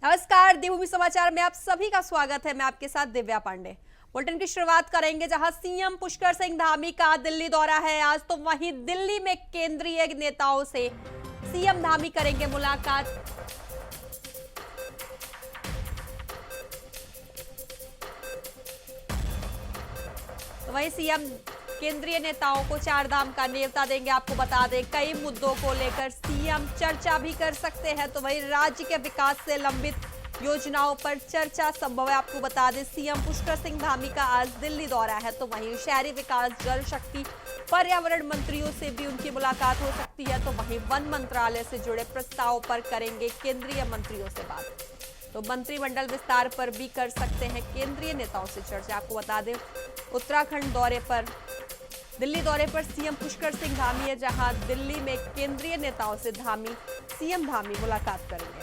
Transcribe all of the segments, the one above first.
नमस्कार, देवभूमि समाचार में आप सभी का स्वागत है। मैं आपके साथ दिव्या पांडे। बुलेटिन की शुरुआत करेंगे जहां सीएम पुष्कर सिंह धामी का दिल्ली दौरा है आज, तो वहीं दिल्ली में केंद्रीय नेताओं से सीएम धामी करेंगे मुलाकात। तो वहीं सीएम केंद्रीय नेताओं को चार धाम का न्योता देंगे। आपको बता दें, कई मुद्दों को लेकर सीएम चर्चा भी कर सकते हैं। तो वहीं राज्य के विकास से लंबित योजनाओं पर चर्चा संभव है। आपको बता दें, सीएम पुष्कर सिंह धामी का आज दिल्ली दौरा है। तो वहीं शहरी विकास, जल शक्ति, पर्यावरण मंत्रियों से भी उनकी मुलाकात हो सकती है। तो वहीं वन मंत्रालय से जुड़े प्रस्ताव पर करेंगे केंद्रीय मंत्रियों से बात। तो मंत्रिमंडल विस्तार पर भी कर सकते हैं केंद्रीय नेताओं से चर्चा। आपको बता दें, उत्तराखंड दौरे पर, दिल्ली दौरे पर सीएम पुष्कर सिंह धामी है, जहां दिल्ली में केंद्रीय नेताओं से सीएम धामी मुलाकात करेंगे।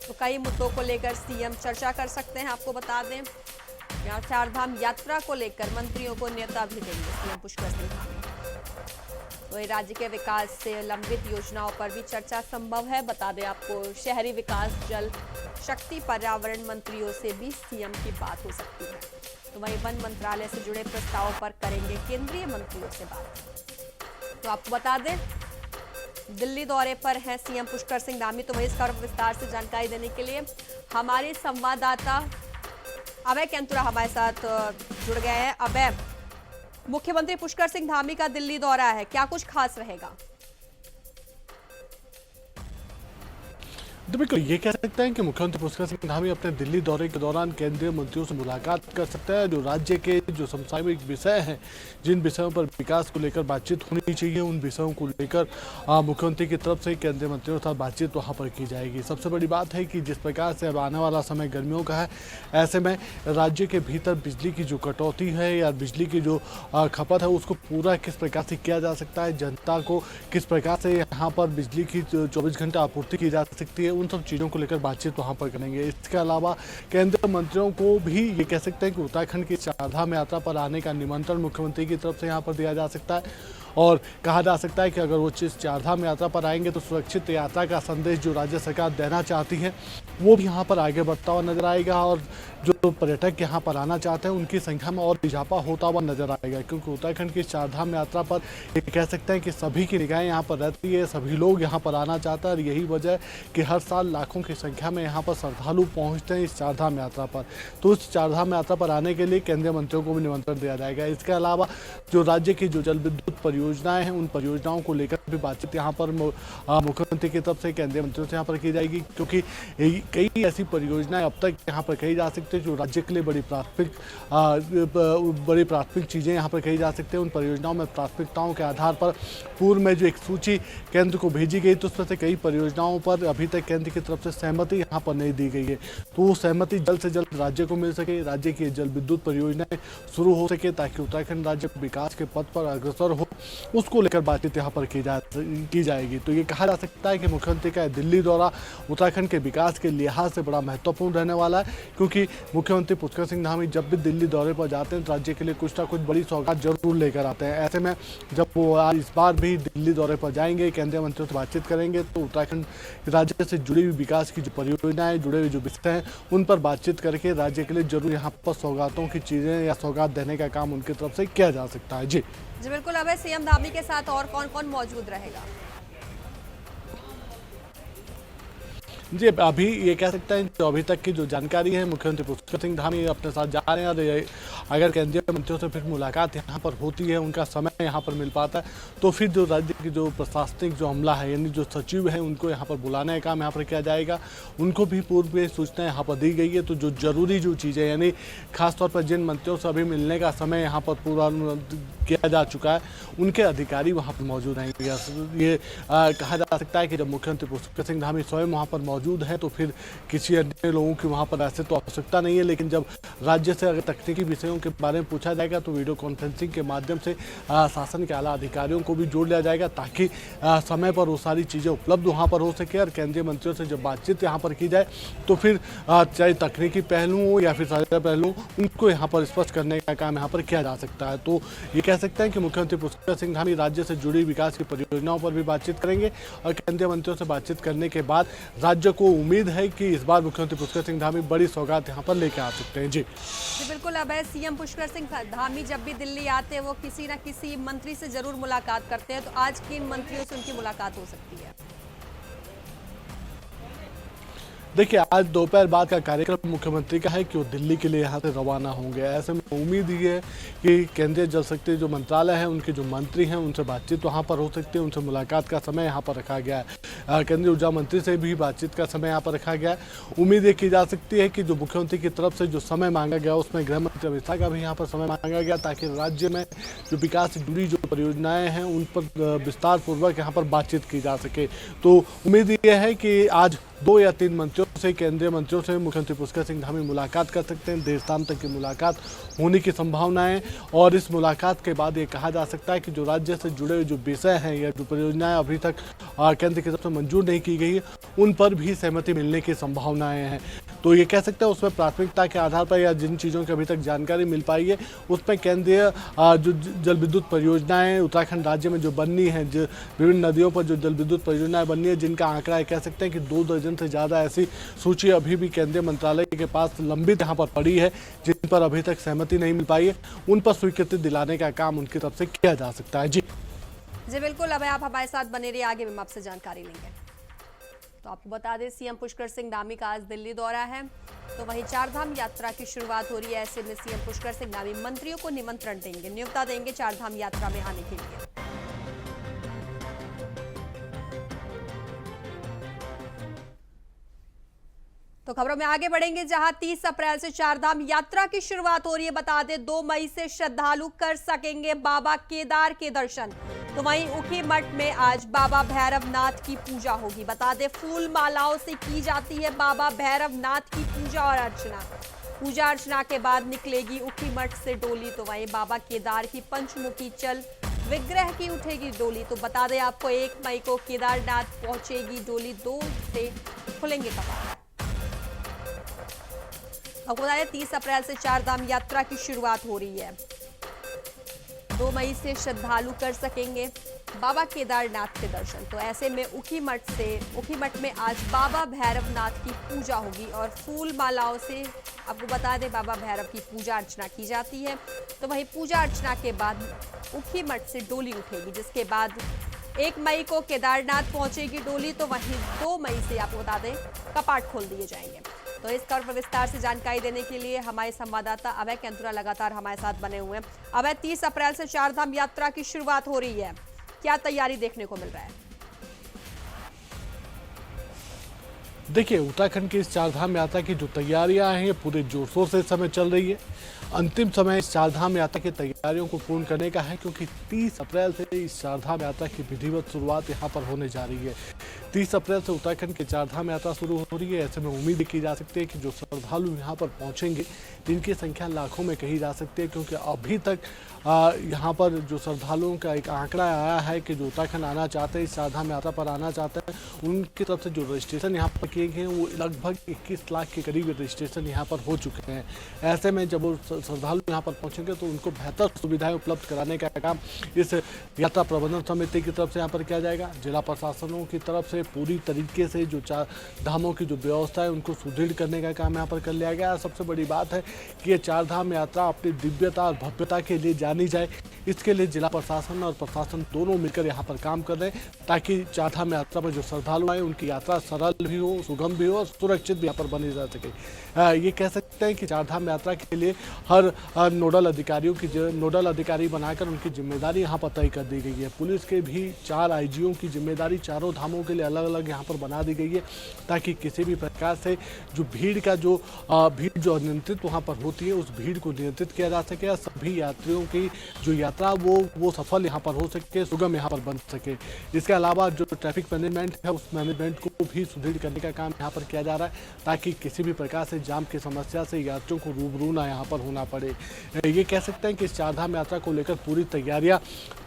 तो कई मुद्दों को लेकर सीएम चर्चा कर सकते हैं। आपको बता दें, यहाँ चारधाम यात्रा को लेकर मंत्रियों को न्योता भी देंगे सीएम पुष्कर सिंह धामी। तो राज्य के विकास से लंबित योजनाओं पर भी चर्चा संभव है। बता दें आपको, शहरी विकास, जल शक्ति, पर्यावरण मंत्रियों से भी सीएम की बात हो सकती है। तो वहीं वन मंत्रालय से जुड़े प्रस्तावों पर करेंगे केंद्रीय मंत्रियों से बात। तो आपको बता दें, दिल्ली दौरे पर हैं सीएम पुष्कर सिंह धामी। तो वहीं इसका विस्तार से जानकारी देने के लिए हमारे संवाददाता अभय केंतुरा हमारे साथ जुड़ गए हैं। अभय, मुख्यमंत्री पुष्कर सिंह धामी का दिल्ली दौरा है, क्या कुछ खास रहेगा? तो बिल्कुल ये कह सकते हैं कि मुख्यमंत्री पुष्कर सिंह धामी अपने दिल्ली दौरे के दौरान केंद्रीय मंत्रियों से मुलाकात कर सकते हैं। जो राज्य के जो समसामयिक विषय हैं, जिन विषयों पर विकास को लेकर बातचीत होनी चाहिए, उन विषयों को लेकर मुख्यमंत्री की तरफ से केंद्रीय मंत्रियों के साथ बातचीत वहाँ पर की जाएगी। सबसे बड़ी बात है कि जिस प्रकार से अब आने वाला समय गर्मियों का है, ऐसे में राज्य के भीतर बिजली की जो कटौती है या बिजली की जो खपत है, उसको पूरा किस प्रकार से किया जा सकता है, जनता को किस प्रकार से यहाँ पर बिजली की 24 घंटा आपूर्ति की जा सकती है, उन सब चीज़ों को लेकर बातचीत वहाँ पर करेंगे। इसके अलावा केंद्रीय मंत्रियों को भी ये कह सकते हैं कि उत्तराखंड की चारधाम यात्रा पर आने का निमंत्रण मुख्यमंत्री की तरफ से यहाँ पर दिया जा सकता है। और कहा जा सकता है कि अगर वो चारधाम यात्रा पर आएंगे तो सुरक्षित यात्रा का संदेश जो राज्य सरकार देना चाहती है, वो भी यहाँ पर आगे बढ़ता हुआ नजर आएगा। और जो पर्यटक यहाँ पर आना चाहते हैं, उनकी संख्या में और इजाफा होता हुआ नजर आएगा। क्योंकि उत्तराखंड की चारधाम यात्रा पर ये कह सकते हैं कि सभी की निगाहें यहाँ पर रहती है, सभी लोग यहाँ पर आना चाहते हैं। और यही वजह है कि हर साल लाखों की संख्या में यहाँ पर श्रद्धालु पहुँचते हैं इस चारधाम यात्रा पर। तो इस चारधाम यात्रा पर आने के लिए केंद्रीय मंत्रियों को भी निमंत्रण दिया जाएगा। इसके अलावा जो राज्य की जो जल विद्युत परियोजनाएं हैं, उन परियोजनाओं को लेकर भी बातचीत यहाँ पर मुख्यमंत्री की तरफ से केंद्रीय मंत्रियों से यहाँ पर की जाएगी। क्योंकि कई ऐसी परियोजनाएं अब तक यहाँ पर कही जा सकती है जो राज्य के लिए बड़ी प्राथमिक चीज़ें यहाँ पर कही जा सकती है। उन परियोजनाओं में प्राथमिकताओं के आधार पर पूर्व में जो एक सूची केंद्र को भेजी गई, तो उसमें से कई परियोजनाओं पर अभी तक केंद्र की तरफ से सहमति यहाँ पर नहीं दी गई है। तो वो सहमति जल्द से जल्द राज्य को मिल सके, राज्य की जल विद्युत परियोजनाएं शुरू हो सके, ताकि उत्तराखंड राज्य विकास के पथ पर अग्रसर हो, उसको लेकर बातचीत यहाँ पर की जाएगी। तो ये कहा जा सकता है कि मुख्यमंत्री का दिल्ली दौरा उत्तराखंड के विकास के लिहाज से बड़ा महत्वपूर्ण रहने वाला है। क्योंकि मुख्यमंत्री पुष्कर सिंह धामी जब भी दिल्ली दौरे पर जाते हैं, तो राज्य के लिए कुछ ना कुछ बड़ी सौगात जरूर लेकर आते हैं। ऐसे में जब वो आज इस बार भी दिल्ली दौरे पर जाएंगे, केंद्रीय मंत्रियों से बातचीत करेंगे, तो उत्तराखंड राज्य से जुड़ी हुई विकास की जो परियोजनाएं, जुड़े हुए जो विषय हैं, उन पर बातचीत करके राज्य के लिए जरूर यहाँ पर सौगातों की चीज़ें या सौगात देने का काम उनकी तरफ से किया जा सकता है। जी बिल्कुल। अब सीएम धामी के साथ और कौन कौन मौजूद रहेगा? जी, अभी ये कह सकते हैं जो अभी तक की जो जानकारी है, मुख्यमंत्री पुष्कर सिंह धामी अपने साथ जा रहे हैं। और अगर केंद्रीय मंत्रियों से फिर मुलाकात यहाँ पर होती है, उनका समय यहाँ पर मिल पाता है, तो फिर जो राज्य की जो प्रशासनिक जो अमला है, यानी जो सचिव है, उनको यहाँ पर बुलाने का काम यहाँ पर किया जाएगा। उनको भी पूर्व में सूचना यहाँ पर दी गई है। तो जो जरूरी जो चीज़ें, यानी खासतौर पर जिन मंत्रियों से अभी मिलने का समय यहाँ पर पूरा किया जा चुका है, उनके अधिकारी वहाँ पर मौजूद रहेंगे। ये कहा जा सकता है कि जब मुख्यमंत्री पुष्कर सिंह धामी स्वयं वहाँ पर मौजूद है, तो फिर किसी अन्य लोगों की वहाँ पर ऐसे तो आवश्यकता नहीं है। लेकिन जब राज्य से अगर तकनीकी विषयों के बारे में पूछा जाएगा तो वीडियो कॉन्फ्रेंसिंग के माध्यम से शासन के आला अधिकारियों को भी जोड़ लिया जाएगा ताकि समय पर वो सारी चीज़ें उपलब्ध वहाँ पर हो सके। और केंद्रीय मंत्रियों से जब बातचीत यहाँ पर की जाए तो फिर चाहे तकनीकी पहलू हो या फिर साझा पहलू, उनको यहाँ पर स्पष्ट करने का काम यहाँ पर किया जा सकता है। तो ये कह सकते हैं कि मुख्यमंत्री पुष्कर सिंह धामी राज्य से जुड़ी विकास की परियोजनाओं पर भी बातचीत करेंगे और केंद्रीय मंत्रियों से बातचीत करने के बाद राज्य को उम्मीद है कि इस बार मुख्यमंत्री पुष्कर सिंह धामी बड़ी सौगात यहाँ पर लेकर आ सकते हैं। जी बिल्कुल। अब है सीएम पुष्कर सिंह धामी जब भी दिल्ली आते हैं वो किसी न किसी मंत्री से जरूर मुलाकात करते हैं, तो आज किन मंत्रियों से उनकी मुलाकात हो सकती है? देखिए, आज दोपहर बाद का कार्यक्रम मुख्यमंत्री का है कि वो दिल्ली के लिए यहाँ से रवाना होंगे। ऐसे में उम्मीद ही है कि केंद्रीय जल शक्ति जो मंत्रालय है उनके जो मंत्री हैं उनसे बातचीत वहाँ पर हो सकती है, उनसे मुलाकात का समय यहाँ पर रखा गया है। केंद्रीय ऊर्जा मंत्री से भी बातचीत का समय यहाँ पर रखा गया है। उम्मीद ये की जा सकती है कि जो मुख्यमंत्री की तरफ से जो समय मांगा गया उसमें गृह मंत्री अमित शाह का भी यहाँ पर समय मांगा गया ताकि राज्य में जो विकास से जुड़ी जो परियोजनाएं हैं उन पर विस्तार पूर्वक यहाँ पर बातचीत की जा सके। तो उम्मीद ये है कि आज 2 या 3 मंत्रियों से, केंद्रीय मंत्रियों से मुख्यमंत्री पुष्कर सिंह धामी मुलाकात कर सकते हैं। देर शाम तक की मुलाकात होने की संभावना है और इस मुलाकात के बाद ये कहा जा सकता है कि जो राज्य से जुड़े हुए जो विषय हैं या जो परियोजनाएं अभी तक केंद्र की तरफ से मंजूर नहीं की गई है उन पर भी सहमति मिलने की संभावनाएं हैं। तो ये कह सकते हैं उसमें प्राथमिकता के आधार पर या जिन चीज़ों की अभी तक जानकारी मिल पाई है उसमें केंद्रीय जो जल विद्युत परियोजनाएं उत्तराखंड राज्य में जो बननी है, जो विभिन्न नदियों पर जो जल विद्युत परियोजनाएं बननी है जिनका आंकड़ा कह सकते हैं कि 2 दर्जन से ज़्यादा ऐसी सूची अभी भी केंद्रीय मंत्रालय के पास लंबित यहाँ पर पड़ी है जिन पर अभी तक सहमति नहीं मिल पाई है, उन पर स्वीकृति दिलाने का काम उनकी तरफ से किया जा सकता है। जी बिल्कुल। अब आप हमारे साथ बने रहिए, आगे भी हम आपसे जानकारी लेंगे। तो आपको बता दें सीएम पुष्कर सिंह धामी का आज दिल्ली दौरा है, तो वहीं चारधाम यात्रा की शुरुआत हो रही है। ऐसे में सीएम पुष्कर सिंह धामी मंत्रियों को निमंत्रण देंगे, न्योता देंगे चारधाम यात्रा में आने के लिए। तो खबरों में आगे बढ़ेंगे जहां 30 अप्रैल से चारधाम यात्रा की शुरुआत हो रही है। बता दें 2 मई से श्रद्धालु कर सकेंगे बाबा केदार के दर्शन। तो वहीं ऊखीमठ में आज बाबा भैरवनाथ की पूजा होगी। बता दें फूल मालाओं से की जाती है बाबा भैरवनाथ की पूजा और अर्चना। पूजा अर्चना के बाद निकलेगी ऊखीमठ से डोली। तो वहीं बाबा केदार की पंचमुखी चल विग्रह की उठेगी डोली। तो बता दें आपको 1 मई को केदारनाथ पहुंचेगी डोली, 2 से खुलेंगे कपाट। आपको बता दें 30 अप्रैल से चारधाम यात्रा की शुरुआत हो रही है। 2 मई से श्रद्धालु कर सकेंगे बाबा केदारनाथ के दर्शन। तो ऐसे में ऊखीमठ में आज बाबा भैरवनाथ की पूजा होगी और फूल मालाओं से आपको बता दें बाबा भैरव की पूजा अर्चना की जाती है। तो वहीं पूजा अर्चना के बाद ऊखीमठ से डोली उठेगी, जिसके बाद 1 मई को केदारनाथ पहुंचेगी डोली। तो वहीं 2 मई से आपको बता दें कपाट खोल दिए जाएंगे। तो इस खबर पर विस्तार से जानकारी देने के लिए हमारे संवाददाता अभय केंद्रा लगातार हमारे साथ बने हुए हैं। अभय, 30 अप्रैल से चारधाम यात्रा की शुरुआत हो रही है, क्या तैयारी देखने को मिल रहा है? देखिए, उत्तराखंड की इस चारधाम यात्रा की जो तैयारियां हैं पूरे जोर शोर से इस समय चल रही है। अंतिम समय इस चारधाम यात्रा की तैयारियों को पूर्ण करने का है क्योंकि 30 अप्रैल से इस चारधाम यात्रा की विधिवत शुरुआत यहाँ पर होने जा रही है। 30 अप्रैल से उत्तराखंड की चारधाम यात्रा शुरू हो रही है। ऐसे में उम्मीद की जा सकती है कि जो श्रद्धालु यहाँ पर पहुँचेंगे जिनकी संख्या लाखों में कही जा सकती है, क्योंकि अभी तक यहाँ पर जो श्रद्धालुओं का एक आंकड़ा आया है कि जो उत्तराखंड आना चाहते हैं, इस चारधाम यात्रा पर आना चाहते हैं, उनकी तरफ से जो रजिस्ट्रेशन यहाँ पर किए गए हैं वो लगभग 21 लाख के करीब रजिस्ट्रेशन यहाँ पर हो चुके हैं। ऐसे में जब वो श्रद्धालु यहाँ पर पहुँचेंगे तो उनको बेहतर सुविधाएं उपलब्ध कराने का काम इस यात्रा प्रबंधन समिति की तरफ से यहाँ पर किया जाएगा। जिला प्रशासनों की तरफ से पूरी तरीके से जो चार धामों की जो व्यवस्था है उनको सुदृढ़ करने का काम यहाँ पर कर लिया गया। सबसे बड़ी बात है कि ये चारधाम यात्रा अपनी दिव्यता और भव्यता के लिए जानी जाए, इसके लिए जिला प्रशासन और प्रशासन दोनों मिलकर यहाँ पर काम कर रहे हैं ताकि चारधाम यात्रा में जो श्रद्धालु आए उनकी यात्रा सरल भी हो, सुगम भी हो और सुरक्षित भी यहाँ पर बनी जा सके। ये कह सकते हैं कि चारधाम यात्रा के लिए हर नोडल अधिकारी बनाकर उनकी जिम्मेदारी यहाँ पर तय कर दी गई है। पुलिस के भी 4 आईजीओ की जिम्मेदारी चारों धामों के लिए अलग अलग यहाँ पर बना दी गई है ताकि किसी भी प्रकार से जो भीड़ जो नियंत्रित वहाँ पर होती है उस भीड़ को नियंत्रित किया जा सके और सभी यात्रियों की कि जो यात्रा वो सफल यहाँ पर हो सके, सुगम यहाँ पर बन सके। इसके अलावा जो ट्रैफिक मैनेजमेंट है उस मैनेजमेंट को भी सुदृढ़ करने का काम यहाँ पर किया जा रहा है, ताकि किसी भी प्रकार से जाम की समस्या से यात्रियों को रूबरू ना यहाँ पर होना पड़े। ये कह सकते हैं कि इस चारधाम यात्रा को लेकर पूरी तैयारियां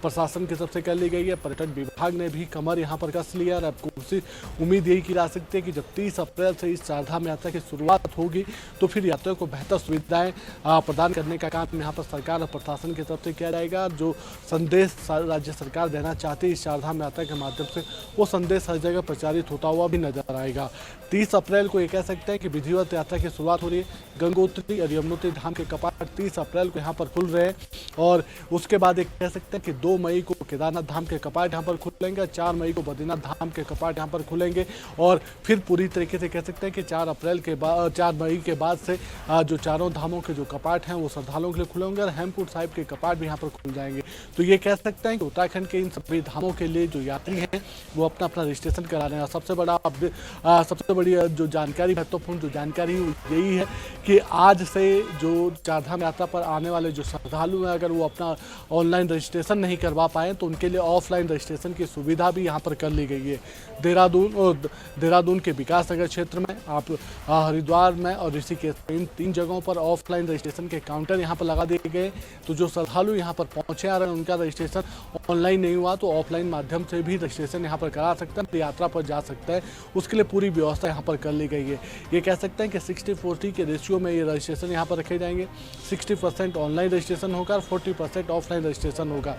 प्रशासन की तरफ से कर ली गई है। पर्यटन विभाग ने भी कमर यहाँ पर कस लिया और आपको उसी उम्मीद यही की जा सकती है कि जब 30 अप्रैल से इस चारधाम यात्रा की शुरुआत होगी तो फिर यात्रियों को बेहतर सुविधाएं प्रदान करने का काम यहाँ पर सरकार और प्रशासन की तरफ से किया जाएगा। जो संदेश राज्य सरकार देना चाहती है इस चारधाम यात्रा के माध्यम से, वो संदेश हर जगह प्रचारित होता हुआ भी नजर आएगा। 30 अप्रैल को ये कह सकते हैं कि विधिवत यात्रा की शुरुआत हो रही है। गंगोत्री और यमुनोत्री धाम के कपाट 30 अप्रैल को यहाँ पर खुल रहे हैं और उसके बाद एक कह सकते हैं कि 2 मई को केदारनाथ धाम के कपाट यहाँ पर खुलेंगे, 4 मई को बद्रीनाथ धाम के कपाट यहाँ पर खुलेंगे और फिर पूरी तरीके से कह सकते हैं कि 4 मई के बाद से जो चारों धामों के जो कपाट हैं वो श्रद्धालुओं के लिए खुलेंगे और हेमकुंड साहिब के कपाट भी यहाँ पर खुल जाएंगे। तो ये कह सकते हैं कि उत्तराखंड के इन सभी धामों के लिए जो यात्री हैं वो अपना अपना रजिस्ट्रेशन करा रहे हैं। सबसे बड़ी जो जानकारी, महत्वपूर्ण जो जानकारी यही है कि आज से जो चारधाम यात्रा पर आने वाले जो श्रद्धालु हैं, अगर वो अपना ऑनलाइन रजिस्ट्रेशन नहीं करवा पाए तो उनके लिए ऑफलाइन रजिस्ट्रेशन की सुविधा भी यहाँ पर कर ली गई है। देहरादून के विकास नगर क्षेत्र में, आप हरिद्वार में और ऋषिकेश, इन 3 जगहों पर ऑफलाइन रजिस्ट्रेशन के काउंटर यहाँ पर लगा दिए गए। तो जो श्रद्धालु यहाँ पर पहुँचे आ रहे हैं उनका रजिस्ट्रेशन ऑनलाइन नहीं हुआ तो ऑफलाइन माध्यम से भी रजिस्ट्रेशन यहाँ पर करा सकते हैं, यात्रा पर जा सकते हैं। उसके लिए पूरी व्यवस्था यहाँ पर कर ली गई है। ये कह सकते हैं कि 60-40 के रेशियो में ये रजिस्ट्रेशन यहाँ पर रखे जाएंगे। 60% ऑनलाइन रजिस्ट्रेशन होगा और 40% ऑफलाइन रजिस्ट्रेशन होगा।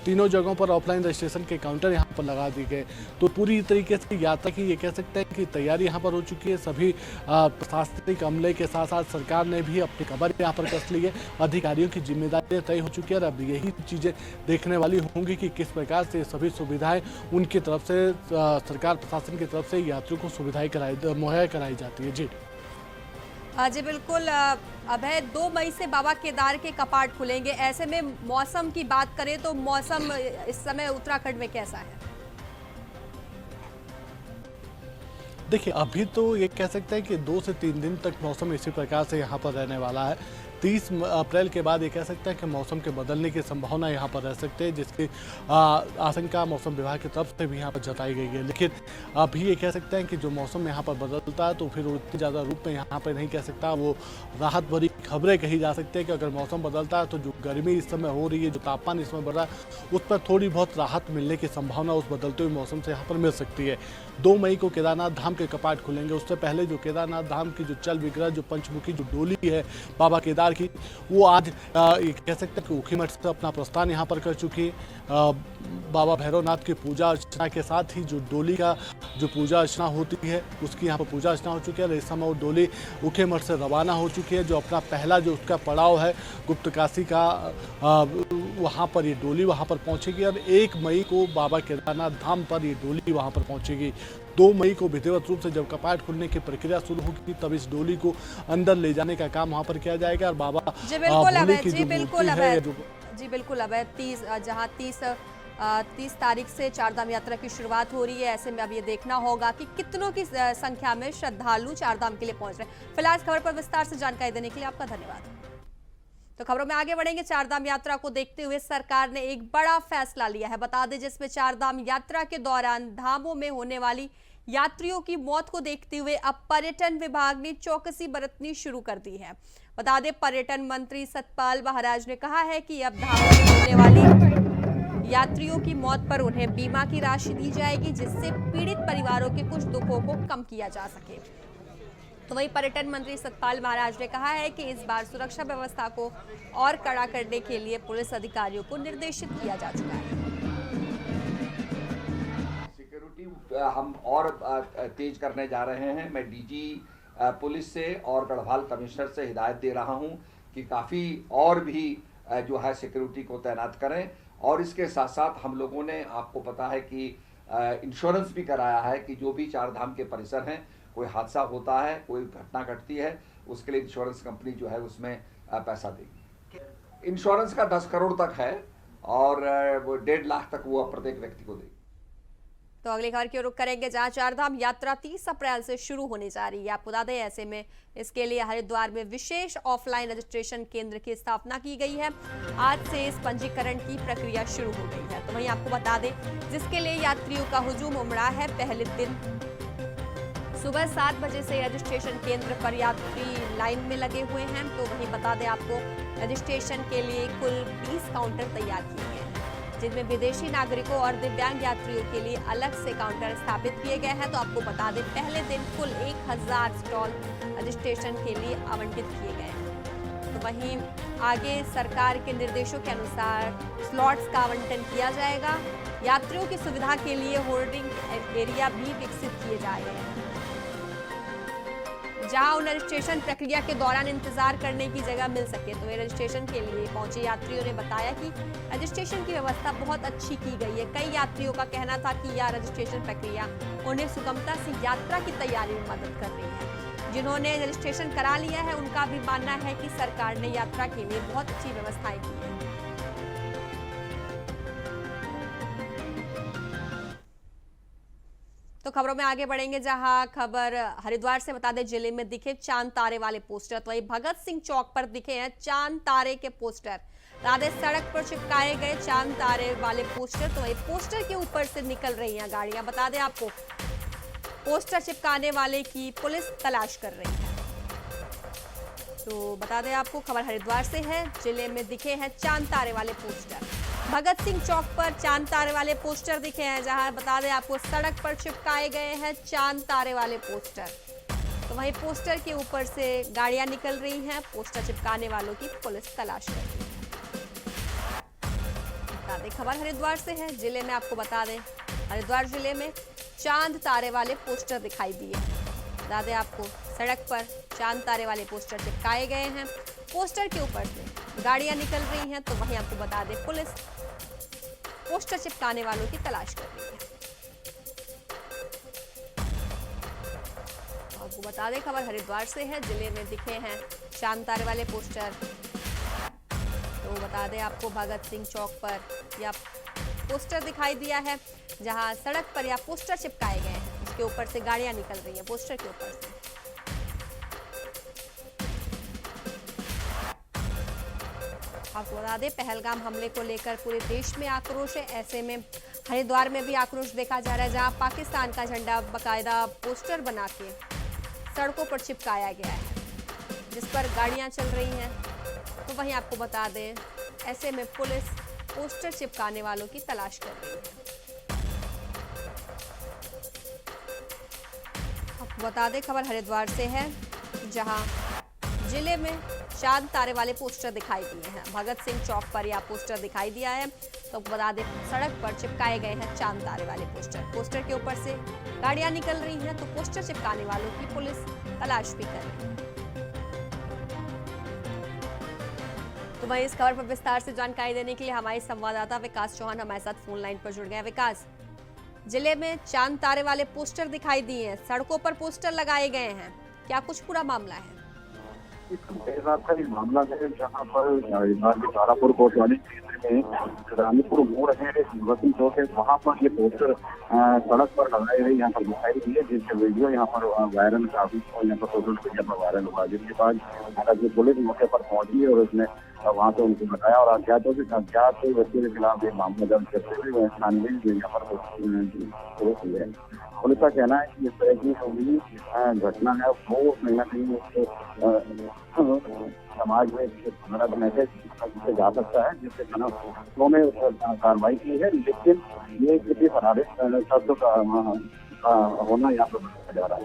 तीनों जगहों पर ऑफलाइन रजिस्ट्रेशन के काउंटर यहाँ पर लगा दिए गए। तो पूरी तरीके से यात्रा की ये कह सकते हैं कि तैयारी यहाँ पर हो चुकी है। सभी प्रशासनिक अमले के साथ साथ सरकार ने भी अपनी कमर यहाँ पर कस ली है। अधिकारियों की जिम्मेदारियाँ तय हो चुकी है और अब यही चीज़ें देखने वाली होंगी कि किस प्रकार से सभी सुविधाएं उनकी तरफ से, सरकार प्रशासन की तरफ से यात्रियों को सुविधाएं मुहैया कराई जाती है। जी जी बिल्कुल अभय, 2 मई से बाबा केदार के कपाट खुलेंगे। ऐसे में मौसम की बात करें तो मौसम इस समय उत्तराखंड में कैसा है? देखिए, अभी तो ये कह सकते हैं कि 2 से 3 दिन तक मौसम इसी प्रकार से यहाँ पर रहने वाला है। 30 अप्रैल के बाद ये कह सकते हैं कि मौसम के बदलने की संभावना यहाँ पर रह सकती है, जिसकी आशंका मौसम विभाग की तरफ से भी यहाँ पर जताई गई है। लेकिन अभी ये कह सकते हैं कि जो मौसम यहाँ पर बदलता है तो फिर उतनी ज़्यादा रूप में यहाँ पर नहीं कह सकता, वो राहत भरी खबरें कही जा सकती है कि अगर मौसम बदलता है तो जो गर्मी इस समय हो रही है, जो तापमान इस समय बढ़ रहा है, उस पर थोड़ी बहुत राहत मिलने की संभावना उस बदलते हुए मौसम से यहाँ पर मिल सकती है। 2 मई को केदारनाथ धाम के कपाट खुलेंगे। उससे पहले जो केदारनाथ धाम की जो चल विग्रह, जो पंचमुखी जो डोली है बाबा केदार की, वो आज कह सकते हैं कि ऊखीमठ से अपना प्रस्थान यहाँ पर कर चुकी है। बाबा भैरवनाथ की पूजा अर्चना के साथ ही जो डोली का जो पूजा अर्चना होती है उसकी यहाँ पर पूजा अर्चना हो चुकी है। इस समय वो डोली ऊखीमठ से रवाना हो चुकी है। जो अपना पहला जो उसका पड़ाव है गुप्तकाशी का, वहाँ पर ये डोली वहाँ पर पहुँचेगी और 1 मई को बाबा केदारनाथ धाम पर ये डोली वहाँ पर पहुँचेगी। 2 मई को विधिवत रूप से जब कपाट खुलने की प्रक्रिया शुरू होगी तब इस डोली को अंदर ले जाने का काम वहाँ पर किया जाएगा और बाबा जी बिल्कुल अवैध 30 तारीख से चारधाम यात्रा की शुरुआत हो रही है। ऐसे में अब ये देखना होगा कि कितनों की संख्या में श्रद्धालु चारधाम के लिए पहुंच रहे हैं। फिलहाल इस खबर पर विस्तार से जानकारी देने के लिए आपका धन्यवाद। तो खबरों में आगे बढ़ेंगे। चारधाम यात्रा को देखते हुए सरकार ने एक बड़ा फैसला लिया है, बता दें, जिसमें चारधाम यात्रा के दौरान धामों में होने वाली यात्रियों की मौत को देखते हुए अब पर्यटन विभाग ने चौकसी बरतनी शुरू कर दी है। बता दें, पर्यटन मंत्री सतपाल महाराज ने कहा है कि अब धामों में होने वाली यात्रियों की मौत पर उन्हें बीमा की राशि दी जाएगी, जिससे पीड़ित परिवारों के कुछ दुखों को कम किया जा सके। तो वहीं पर्यटन मंत्री सतपाल महाराज ने कहा है कि इस बार सुरक्षा व्यवस्था को और कड़ा करने के लिए पुलिस अधिकारियों को निर्देशित किया जा चुका है। सिक्योरिटी हम और तेज करने जा रहे हैं। मैं डीजी पुलिस से और गढ़वाल कमिश्नर से हिदायत दे रहा हूं कि काफ़ी और भी जो है सिक्योरिटी को तैनात करें। और इसके साथ साथ हम लोगों ने, आपको पता है कि इंश्योरेंस भी कराया है कि जो भी चारधाम के परिसर हैं, कोई हादसा होता है, कोई घटना घटती है, उसके लिए इंश्योरेंस कंपनी जो है उसमें पैसा देगी। इंश्योरेंस का 10 करोड़ तक है और वो 1.5 लाख तक वो प्रत्येक व्यक्ति को देगी। तो अगली खबर की ओर रुख करेंगे, जहां चारधाम यात्रा 30 अप्रैल से शुरू होने जा रही है। आपको बता दें, ऐसे में इसके लिए हरिद्वार में विशेष ऑफलाइन रजिस्ट्रेशन केंद्र की स्थापना की गई है। आज से इस पंजीकरण की प्रक्रिया शुरू हो गई है। तो वहीं आपको बता दें, जिसके लिए यात्रियों का हुजूम उमड़ा है। पहले दिन सुबह 7 बजे से रजिस्ट्रेशन केंद्र पर यात्री लाइन में लगे हुए हैं। तो वहीं बता दें आपको, रजिस्ट्रेशन के लिए कुल 20 काउंटर तैयार किए गए हैं, जिनमें विदेशी नागरिकों और दिव्यांग यात्रियों के लिए अलग से काउंटर स्थापित किए गए हैं। तो आपको बता दें, पहले दिन कुल 1000 स्टॉल रजिस्ट्रेशन के लिए आवंटित किए गए हैं। तो वहीं आगे सरकार के निर्देशों के अनुसार स्लॉट्स का आवंटन किया जाएगा। यात्रियों की सुविधा के लिए होर्डिंग एरिया भी विकसित किए जा रहे हैं, जहां उन रजिस्ट्रेशन प्रक्रिया के दौरान इंतजार करने की जगह मिल सके। तो ये रजिस्ट्रेशन के लिए पहुंचे यात्रियों ने बताया कि रजिस्ट्रेशन की व्यवस्था बहुत अच्छी की गई है। कई यात्रियों का कहना था कि यह रजिस्ट्रेशन प्रक्रिया उन्हें सुगमता से यात्रा की तैयारी में मदद कर रही है। जिन्होंने रजिस्ट्रेशन करा लिया है, उनका भी मानना है कि सरकार ने यात्रा के लिए बहुत अच्छी व्यवस्थाएं की है। तो खबरों में आगे बढ़ेंगे, जहां खबर हरिद्वार से बता दें, जिले में दिखे चांद तारे वाले पोस्टर। तो वही भगत सिंह चौक पर दिखे हैं चांद तारे के पोस्टर। राधे सड़क पर चिपकाए गए चांद तारे वाले पोस्टर। तो वही पोस्टर के ऊपर से निकल रही हैं गाड़ियां। बता दें आपको, पोस्टर चिपकाने वाले की पुलिस तलाश कर रही है। तो बता दें आपको, खबर हरिद्वार से है। जिले में दिखे हैं चांद तारे वाले पोस्टर। भगत सिंह चौक पर चांद तारे वाले पोस्टर दिखे हैं, जहां बता दें आपको, सड़क पर चिपकाए गए हैं चांद तारे वाले पोस्टर। तो वहीं पोस्टर के ऊपर से गाड़ियां निकल रही हैं। पोस्टर चिपकाने वालों की पुलिस तलाश कर रही है। बता दें, खबर हरिद्वार से है। जिले में आपको बता दें, हरिद्वार जिले में चांद तारे वाले पोस्टर दिखाई दिए। बता दें आपको, सड़क पर चांद तारे वाले पोस्टर चिपकाए गए हैं। पोस्टर के ऊपर से गाड़ियां निकल रही हैं। तो वहीं आपको बता दें, पुलिस पोस्टर चिपकाने वालों की तलाश कर रही है। आपको बता दें, खबर हरिद्वार से है। जिले में दिखे हैं चांद तारे वाले पोस्टर। तो बता दें आपको, भगत सिंह चौक पर या पोस्टर दिखाई दिया है, जहां सड़क पर या पोस्टर चिपकाए गए हैं, उसके ऊपर से गाड़ियां निकल रही हैं पोस्टर के ऊपर से। आपको बता दें, पहलगाम हमले को लेकर पूरे देश में आक्रोश है। ऐसे में हरिद्वार में भी आक्रोश देखा जा रहा है, जहां पाकिस्तान का झंडा बाकायदा पोस्टर बना के सड़कों पर चिपकाया गया है, जिस पर गाड़ियां चल रही हैं। तो वहीं आपको बता दें, ऐसे में पुलिस पोस्टर चिपकाने वालों की तलाश कर रही है। आपको बता दें, खबर हरिद्वार से है, जहां जिले में चांद तारे वाले पोस्टर दिखाई दिए हैं। भगत सिंह चौक पर यह पोस्टर दिखाई दिया है। तो बता दें, सड़क पर चिपकाए गए हैं चांद तारे वाले पोस्टर। पोस्टर के ऊपर से गाड़ियां निकल रही हैं। तो पोस्टर चिपकाने वालों की पुलिस तलाश भी कर रही है। तो वहीं इस खबर पर विस्तार से जानकारी देने के लिए हमारे संवाददाता विकास चौहान हमारे साथ फोन लाइन पर जुड़ गए हैं। विकास, जिले में चांद तारे वाले पोस्टर दिखाई दिए हैं, सड़कों पर पोस्टर लगाए गए हैं, क्या कुछ पूरा मामला है? का एक मामला है, जहाँ पर हरिद्वार के तारापुर कोतवाली क्षेत्र में रानीपुर मोड़ है, भगत सिंह चौक है, वहाँ पर ये पोस्टर सड़क पर लगाए गए यहाँ पर दिखाई दी है, जिससे वीडियो यहाँ पर वायरल काफी यहाँ पर सोशल मीडिया पर वायरल हुआ। जिसके बाद पुलिस मौके पर पहुंची और उसने वहाँ से उनको बताया और अज्ञात व्यक्ति के खिलाफ एक मामला दर्ज करते हुए छानबीन यहाँ पर शुरू की है। पुलिस का कहना है कि इस तरह की जो घटना है वो कहीं ना कहीं समाज में गलत मैसेज जा सकता है, जिससे थानों में कार्रवाई की है। लेकिन ये किसी फरारिश शब्द का होना यहाँ पर बताया जा रहा है।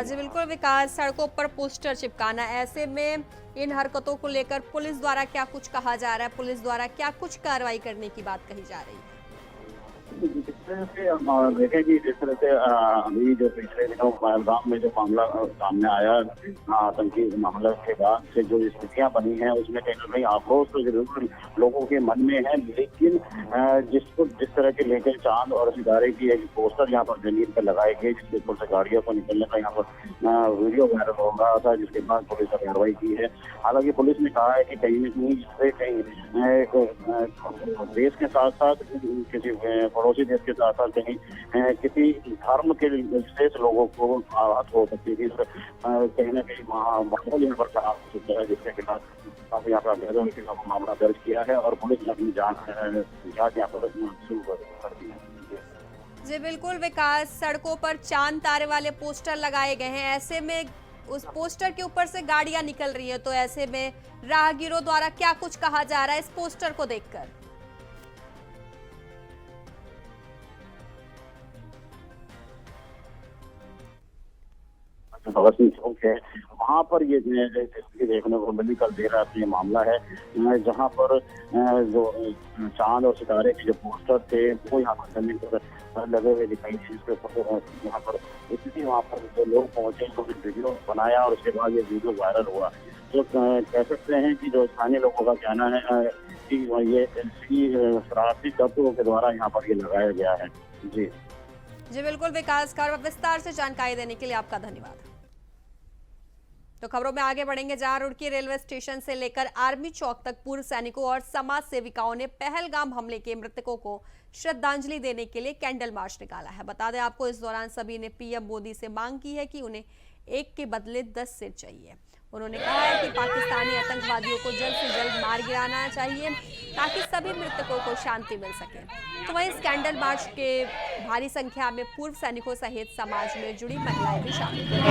जी बिल्कुल विकास, सड़कों पर पोस्टर चिपकाना, ऐसे में इन हरकतों को लेकर पुलिस द्वारा क्या कुछ कहा जा रहा है? पुलिस द्वारा क्या कुछ कार्रवाई करने की बात कही जा रही है? देखें कि जिस तरह से अभी जो पिछले दिनों पहलगाम में जो मामला सामने आया आतंकी मामला के बाद से जो स्थितियां बनी हैं उसमें कहीं ना कहीं आक्रोश तो जरूर लोगों के मन में है, लेकिन जिस तरह के लेकर चांद और सितारे की एक पोस्टर यहाँ पर जमीन पर लगाए गए जिसके ऊपर से गाड़ियों को निकलने का यहाँ पर वीडियो वायरल हो रहा था, जिसके बाद पुलिस ने कार्रवाई की है। हालांकि पुलिस ने कहा है कि कहीं न कहीं इससे कहीं देश के साथ साथ किसी पड़ोसी देश के साथ साथ कहीं किसी धर्म के विशेष लोगों को आहत हो सकती थी। कहीं ना कहीं माहौल यहाँ पर खराब हो चुका है, जिसके खिलाफ यहाँ पर मामला दर्ज किया है और पुलिस ने अपनी जांच यहाँ पर शुरू कर दी है। जी बिल्कुल विकास, सड़कों पर चांद तारे वाले पोस्टर लगाए गए हैं, ऐसे में उस पोस्टर के ऊपर से गाड़ियां निकल रही है, तो ऐसे में राहगीरों द्वारा क्या कुछ कहा जा रहा है इस पोस्टर को देखकर? भगत सिंह चौक है, वहाँ पर ये स्थिति देखने को मिली। कल देर रात ये मामला है जहाँ पर जो चांद और सितारे के जो पोस्टर थे वो यहाँ पर जमीन पर लगे हुए दिखाई दिए, जिसके ऊपर यहाँ पर स्थिति वहाँ पर जो लोग पहुंचे उन्होंने वीडियो बनाया और उसके बाद ये वीडियो वायरल हुआ। तो कह सकते हैं कि जो स्थानीय लोगों का कहना है कि ये शरारती तत्वों के द्वारा यहाँ पर ये लगाया गया है। जी बिल्कुल विकास, विस्तार से जानकारी देने के लिए आपका धन्यवाद। तो खबरों में आगे बढ़ेंगे, जहां रुड़की रेलवे स्टेशन से लेकर आर्मी चौक तक पूर्व सैनिकों और समाज सेविकाओं ने पहलगाम हमले के मृतकों को श्रद्धांजलि देने के लिए कैंडल मार्च निकाला है। बता दें आपको, इस दौरान सभी ने पीएम मोदी से मांग की है कि उन्हें एक के बदले 10 सिर चाहिए। उन्होंने कहा है कि पाकिस्तानी आतंकवादियों को जल्द से जल्द मार गिराना चाहिए ताकि सभी मृतकों को शांति मिल सके। तो वहीं इस कैंडल मार्च के भारी संख्या में पूर्व सैनिकों सहित समाज में जुड़ी महिलाएं भी शामिल हुई।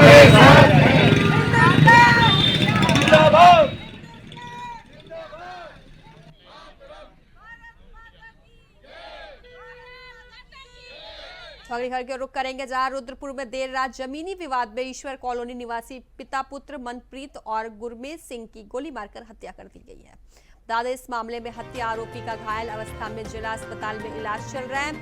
अगली खबर के रुख करेंगे, जहां रुद्रपुर में देर रात जमीनी विवाद में ईश्वर कॉलोनी निवासी पिता पुत्र मनप्रीत और गुरमेज सिंह की गोली मारकर हत्या कर दी गई है। दादा इस मामले में हत्या आरोपी का घायल अवस्था में जिला अस्पताल में इलाज चल रहा है।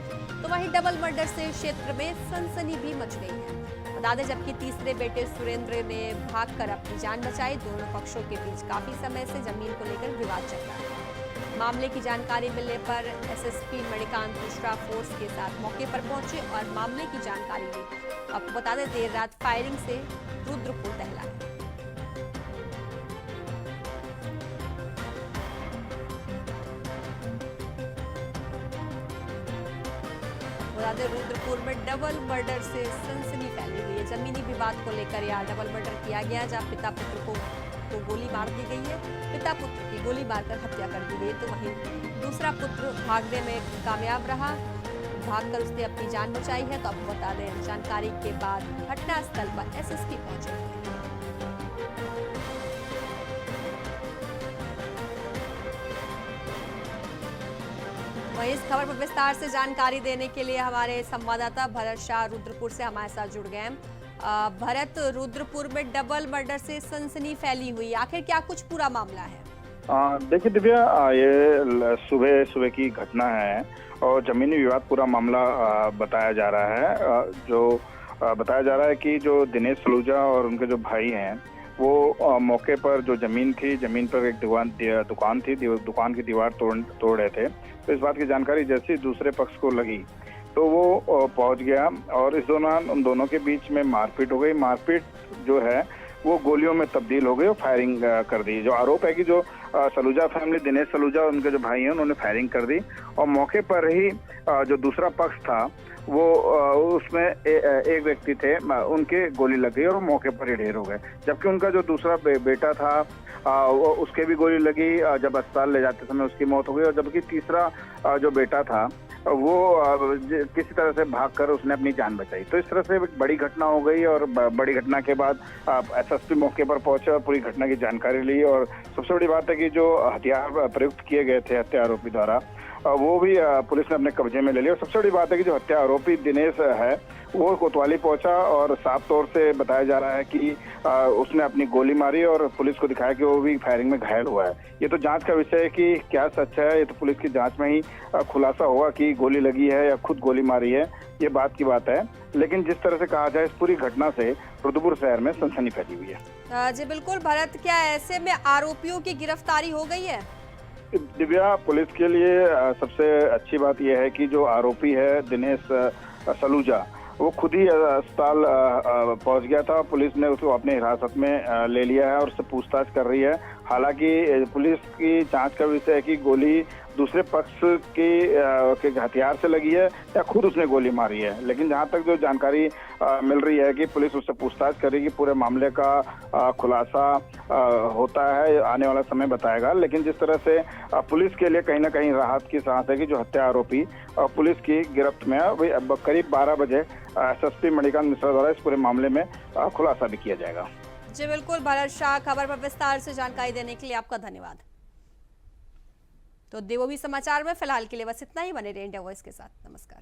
तो वहीं डबल मर्डर से क्षेत्र में सनसनी भी मच गई है। बता दें, जबकि तीसरे बेटे सुरेंद्र ने भागकर अपनी जान बचाई। दोनों पक्षों के बीच काफी समय से जमीन को लेकर विवाद चल रहा है। मामले की जानकारी मिलने पर एसएसपी मणिकांत मिश्रा फोर्स के साथ मौके पर पहुंचे और मामले की जानकारी ली। आपको बता दें, देर रात फायरिंग से रुद्रपुर दहला है। बता दें, रुद्रपुर में डबल मर्डर से सनसनी फैली हुई है। जमीनी विवाद को लेकर यह डबल मर्डर किया गया, जहां पिता पुत्र को गोली मार दी गई है। पिता पुत्र की गोली मारकर हत्या कर दी गई। तो वहीं दूसरा पुत्र भागने में कामयाब रहा, भागकर उसने अपनी जान बचाई है। तो आपको बता दें, जानकारी के बाद घटनास्थल पर एसएसपी पहुंचे। वहीं इस खबर पर विस्तार से जानकारी देने के लिए हमारे संवाददाता भरत शाह रुद्रपुर से हमारे साथ जुड़ गए हैं। भरत, रुद्रपुर में डबल मर्डर से सनसनी फैली हुई, आखिर क्या कुछ पूरा मामला है? देखिए दिव्या, ये सुबह की घटना है और जमीनी विवाद पूरा मामला बताया जा रहा है। जो बताया जा रहा है कि जो दिनेश सलूजा और उनके जो भाई हैं वो मौके पर जो जमीन पर एक दुकान थी, दुकान की दीवार तोड़ रहे थे। तो इस बात की जानकारी जैसे दूसरे पक्ष को लगी तो वो पहुंच गया और इस दौरान उन दोनों के बीच में मारपीट हो गई। मारपीट जो है वो गोलियों में तब्दील हो गई और फायरिंग कर दी। जो आरोप है कि जो सलूजा फैमिली, दिनेश सलूजा और उनके जो भाई हैं, उन्होंने फायरिंग कर दी और मौके पर ही जो दूसरा पक्ष था वो उसमें एक व्यक्ति थे, उनके गोली लग गई और मौके पर ही ढेर हो गए। जबकि उनका जो दूसरा बेटा था उसके भी गोली लगी, जब अस्पताल ले जाते समय उसकी मौत हो गई। और जबकि तीसरा जो बेटा था वो किसी तरह से भागकर उसने अपनी जान बचाई। तो इस तरह से एक बड़ी घटना हो गई और बड़ी घटना के बाद एसएसपी मौके पर पहुंचे और पूरी घटना की जानकारी ली। और सबसे बड़ी बात है कि जो हथियार प्रयुक्त किए गए थे हत्या आरोपी द्वारा वो भी पुलिस ने अपने कब्जे में ले लिया। और सबसे बड़ी बात है कि जो हत्या आरोपी दिनेश है वो कोतवाली पहुंचा और साफ तौर से बताया जा रहा है कि उसने अपनी गोली मारी और पुलिस को दिखाया कि वो भी फायरिंग में घायल हुआ है। ये तो जांच का विषय है कि क्या सच है, ये तो पुलिस की जांच में ही खुलासा होगा कि गोली लगी है या खुद गोली मारी है, ये बात की बात है। लेकिन जिस तरह से कहा जाए, इस पूरी घटना से रुद्रपुर शहर में सनसनी फैली हुई है। जी बिल्कुल भरत, क्या ऐसे में आरोपियों की गिरफ्तारी हो गई है? दिव्या, पुलिस के लिए सबसे अच्छी बात यह है कि जो आरोपी है दिनेश सलूजा, वो खुद ही अस्पताल पहुंच गया था। पुलिस ने उसको अपने हिरासत में ले लिया है और उससे पूछताछ कर रही है। हालांकि पुलिस की जांच का विषय है कि गोली दूसरे पक्ष के हथियार से लगी है या खुद उसने गोली मारी है। लेकिन जहां तक जो जानकारी मिल रही है कि पुलिस उससे पूछताछ करेगी, पूरे मामले का खुलासा होता है, आने वाला समय बताएगा। लेकिन जिस तरह से पुलिस के लिए कहीं ना कहीं राहत की सांस है कि जो हत्या आरोपी पुलिस की गिरफ्त में है, करीब 12 बजे एसएसपी मणिकांत मिश्रा द्वारा इस पूरे मामले में खुलासा भी किया जाएगा। जी बिल्कुल भरत शाह, खबर पर विस्तार से जानकारी देने के लिए आपका धन्यवाद। तो देवोभी समाचार में फिलहाल के लिए बस इतना ही। बने रहिए इंडिया वॉइस के साथ। नमस्कार।